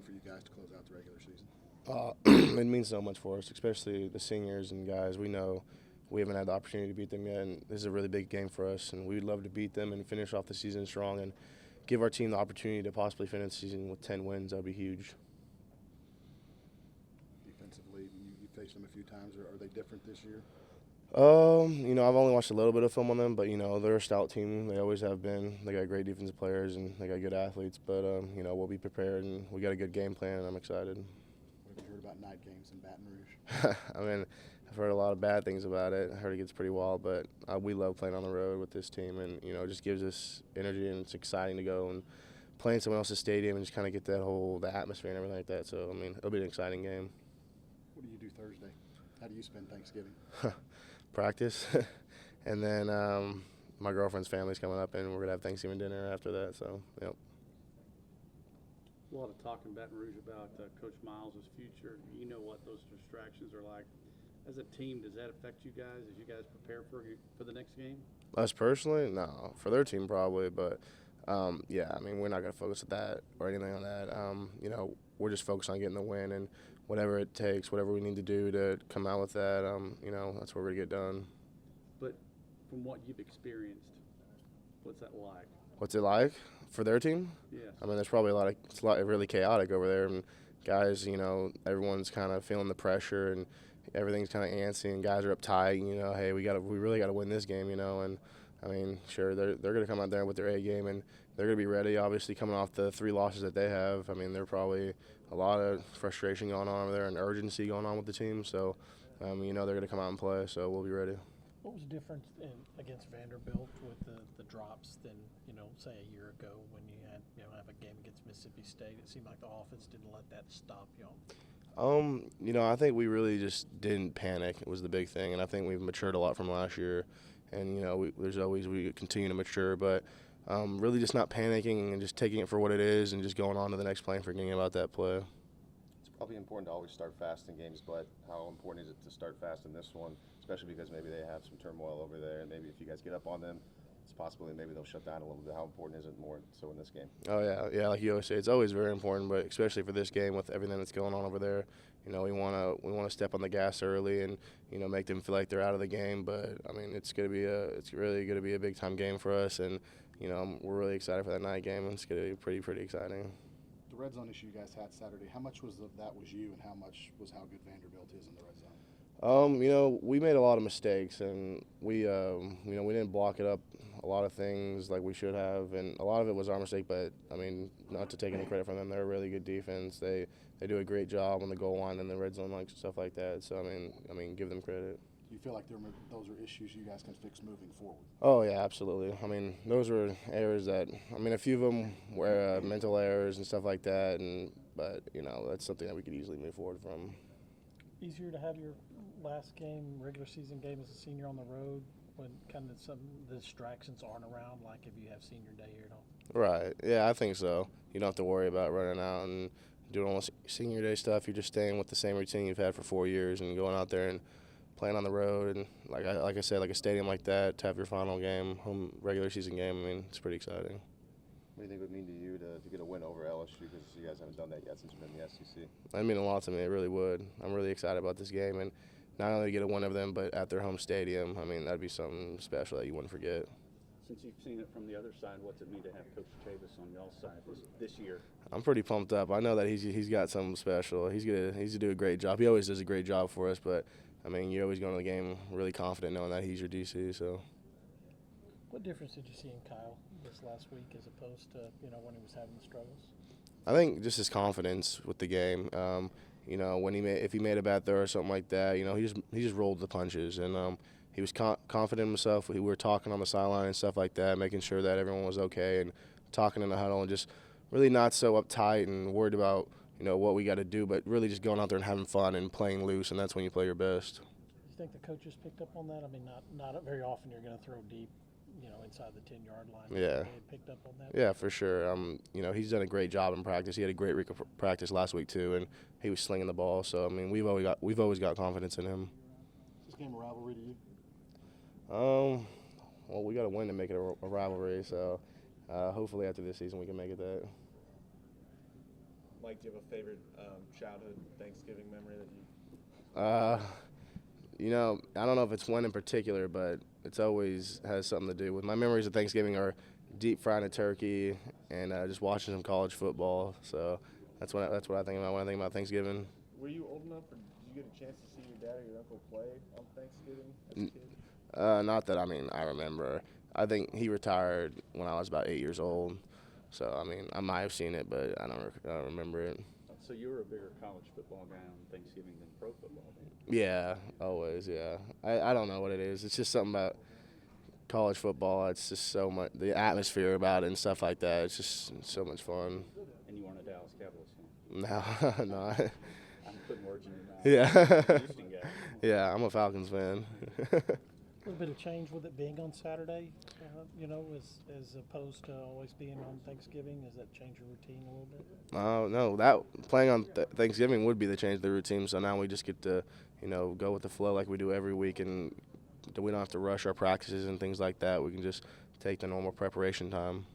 for you guys to close out the regular season? It means so much for us, especially the seniors and guys. We know we haven't had the opportunity to beat them yet, and this is a really big game for us, and we'd love to beat them and finish off the season strong and give our team the opportunity to possibly finish the season with 10 wins. That would be huge. Defensively, you faced them a few times. Are they different this year? I've only watched a little bit of film on them, but, they're a stout team. They always have been. They got great defensive players, and they got good athletes. But, we'll be prepared, and we got a good game plan, and I'm excited. What have you heard about night games in Baton Rouge? I've heard a lot of bad things about it. I heard it gets pretty wild, but we love playing on the road with this team, and, it just gives us energy, and it's exciting to go and play in someone else's stadium and just kind of get the atmosphere and everything like that. So, it'll be an exciting game. What do you do Thursday? How do you spend Thanksgiving? Practice, and then my girlfriend's family's coming up, and we're gonna have Thanksgiving dinner after that. So, yep. A lot of talk in Baton Rouge about Coach Miles' future. You know what those distractions are like. As a team, does that affect you guys as you guys prepare for the next game? Us personally, no. For their team, probably, but we're not gonna focus on that or anything on that. We're just focused on getting the win and whatever it takes, whatever we need to do to come out with that. That's what we're gonna get done. But from what you've experienced, what's that like? What's it like for their team? Yes. There's probably it's really chaotic over there, and guys, everyone's kind of feeling the pressure, and everything's kind of antsy, and guys are uptight. Hey, we really gotta win this game, and sure, they're gonna come out there with their A game, and they're gonna be ready. Obviously, coming off the 3 losses that they have, they're probably a lot of frustration going on over there and urgency going on with the team. So, they're gonna come out and play. So we'll be ready. What was the difference against Vanderbilt with the drops than, say a year ago when you had, have a game against Mississippi State? It seemed like the offense didn't let that stop y'all. I think we really just didn't panic. It was the big thing, and I think we've matured a lot from last year. And we continue to mature, but really just not panicking and just taking it for what it is and just going on to the next play and forgetting about that play. It's probably important to always start fast in games, but how important is it to start fast in this one, especially because maybe they have some turmoil over there, and maybe if you guys get up on them, it's possible that maybe they'll shut down a little bit. How important is it more so in this game? Oh, yeah, like you always say, it's always very important, but especially for this game with everything that's going on over there. We want to step on the gas early and make them feel like they're out of the game. But it's really going to be a big time game for us, and we're really excited for that night game. It's going to be pretty exciting. The red zone issue you guys had Saturday, how much was that was you, and how much was how good Vanderbilt is in the red zone? We made a lot of mistakes, and we didn't block it up a lot of things like we should have, and a lot of it was our mistake. But not to take any credit from them, they're a really good defense. They do a great job on the goal line and the red zone, like stuff like that. So give them credit. Do you feel like those are issues you guys can fix moving forward? Oh yeah, absolutely. Those were errors that a few of them were mental errors and stuff like that, but that's something that we could easily move forward from. Easier to have your last game, regular season game as a senior on the road when kind of some of the distractions aren't around, like if you have senior day here at home? Right. Yeah, I think so. You don't have to worry about running out and doing all this senior day stuff. You're just staying with the same routine you've had for 4 years and going out there and playing on the road. And like I said, like a stadium like that, to have your final game, home regular season game, it's pretty exciting. What do you think it would mean to you to get a win over LSU, because you guys haven't done that yet since you've been in the SEC? It mean a lot to me. It really would. I'm really excited about this game, and not only to get a win over them, but at their home stadium. That'd be something special that you wouldn't forget. Since you've seen it from the other side, what's it mean to have Coach Chavis on y'all's side this year? I'm pretty pumped up. I know that he's got something special. He's gonna do a great job. He always does a great job for us, but you always go into the game really confident knowing that he's your DC. So. What difference did you see in Kyle this last week as opposed to when he was having the struggles? I think just his confidence with the game. When if he made a bad throw or something like that, he just rolled the punches, and he was confident in himself. We were talking on the sideline and stuff like that, making sure that everyone was okay, and talking in the huddle, and just really not so uptight and worried about what we got to do, but really just going out there and having fun and playing loose, and that's when you play your best. Do you think the coaches picked up on that? Not very often you're going to throw deep, inside the 10-yard line. Yeah. They picked up on that. Yeah, for sure. He's done a great job in practice. He had a great week of practice last week too, and he was slinging the ball. So we've always got confidence in him. Is this game a rivalry to you? Well, we got to win to make it a rivalry. So hopefully after this season we can make it that. Mike, do you have a favorite childhood Thanksgiving memory that you? You know, I don't know if it's one in particular, but it's always has something to do with my memories of Thanksgiving are deep frying a turkey and just watching some college football. So that's what I think about when I think about Thanksgiving. Were you old enough, or did you get a chance to see your dad or your uncle play on Thanksgiving as a kid? Not that I remember. I think he retired when I was about 8 years old. So I mean, I might have seen it, but I don't remember it. So you were a bigger college football guy on Thanksgiving than pro football, then? Yeah, always. Yeah, I don't know what it is. It's just something about college football. It's just so much the atmosphere about it and stuff like that. It's just so much fun. And you weren't a Dallas Cowboys fan? No, no. I'm putting words in your mouth. Yeah. Houston guy. Yeah, I'm a Falcons fan. A little bit of change with it being on Saturday, you know, as opposed to always being on Thanksgiving. Does that change your routine a little bit? No, that playing on Thanksgiving would be the change of the routine. So now we just get to, you know, go with the flow like we do every week, and we don't have to rush our practices and things like that. We can just take the normal preparation time.